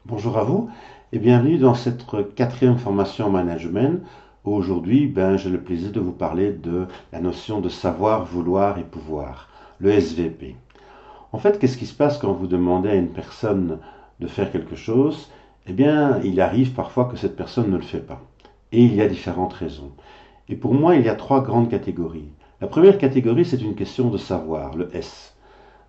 Bonjour à vous et bienvenue dans cette quatrième formation en management. Aujourd'hui, j'ai le plaisir de vous parler de la notion de savoir, vouloir et pouvoir, le SVP. En fait, qu'est-ce qui se passe quand vous demandez à une personne de faire quelque chose? Eh bien, il arrive parfois que cette personne ne le fait pas. Et il y a différentes raisons. Et pour moi, il y a trois grandes catégories. La première catégorie, c'est une question de savoir, le S,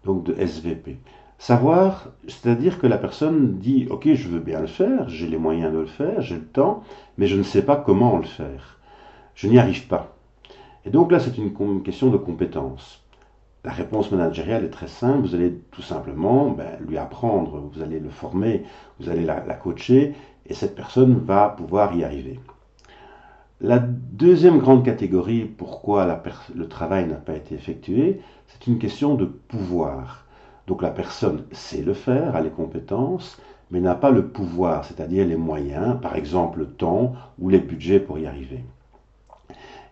donc de SVP. Savoir, c'est-à-dire que la personne dit, ok, je veux bien le faire, j'ai les moyens de le faire, j'ai le temps, mais je ne sais pas comment le faire. Je n'y arrive pas. Et donc là, c'est une question de compétence. La réponse managériale est très simple, vous allez tout simplement lui apprendre, vous allez le former, vous allez la coacher, et cette personne va pouvoir y arriver. La deuxième grande catégorie, pourquoi le travail n'a pas été effectué, c'est une question de pouvoir. Donc la personne sait le faire, a les compétences, mais n'a pas le pouvoir, c'est-à-dire les moyens, par exemple le temps ou les budgets pour y arriver.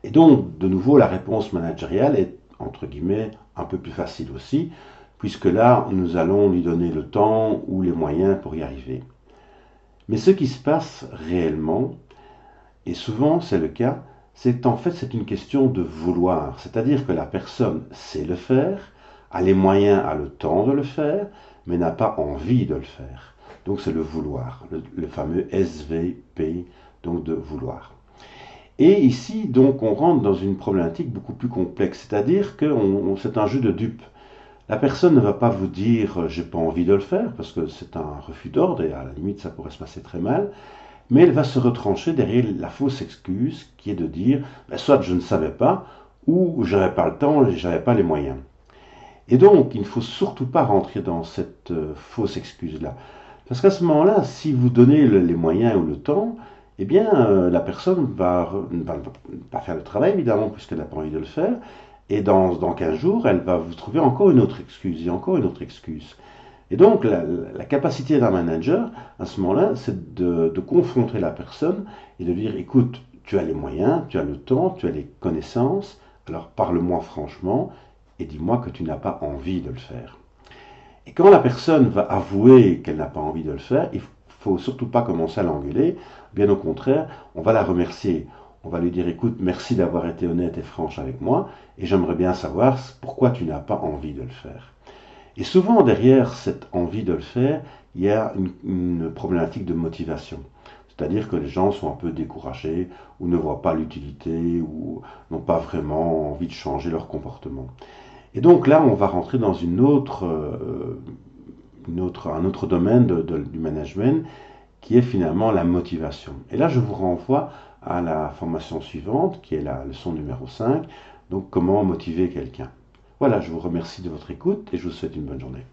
Et donc, de nouveau, la réponse managériale est, entre guillemets, un peu plus facile aussi, puisque là, nous allons lui donner le temps ou les moyens pour y arriver. Mais ce qui se passe réellement, et souvent c'est le cas, c'est en fait c'est une question de vouloir, c'est-à-dire que la personne sait le faire, a les moyens, a le temps de le faire, mais n'a pas envie de le faire. Donc c'est le vouloir, le fameux SVP, donc de vouloir. Et ici, donc, on rentre dans une problématique beaucoup plus complexe, c'est-à-dire que c'est un jeu de dupes. La personne ne va pas vous dire j'ai pas envie de le faire, parce que c'est un refus d'ordre, et à la limite ça pourrait se passer très mal, mais elle va se retrancher derrière la fausse excuse qui est de dire soit je ne savais pas, ou j'avais pas le temps et j'avais pas les moyens. Et donc, il ne faut surtout pas rentrer dans cette fausse excuse-là. Parce qu'à ce moment-là, si vous donnez les moyens ou le temps, eh bien, la personne va pas faire le travail, évidemment, puisqu'elle n'a pas envie de le faire. Et dans 15 jours, elle va vous trouver encore une autre excuse et encore une autre excuse. Et donc, la capacité d'un manager, à ce moment-là, c'est de confronter la personne et de dire, écoute, tu as les moyens, tu as le temps, tu as les connaissances, alors parle-moi franchement et dis-moi que tu n'as pas envie de le faire. Et quand la personne va avouer qu'elle n'a pas envie de le faire, il ne faut surtout pas commencer à l'engueuler. Bien au contraire, on va la remercier. On va lui dire, écoute, merci d'avoir été honnête et franche avec moi, et j'aimerais bien savoir pourquoi tu n'as pas envie de le faire. Et souvent, derrière cette envie de le faire, il y a une problématique de motivation. C'est-à-dire que les gens sont un peu découragés, ou ne voient pas l'utilité, ou n'ont pas vraiment envie de changer leur comportement. Et donc là, on va rentrer dans un autre domaine du management qui est finalement la motivation. Et là, je vous renvoie à la formation suivante, qui est la leçon numéro 5, donc comment motiver quelqu'un. Voilà, je vous remercie de votre écoute et je vous souhaite une bonne journée.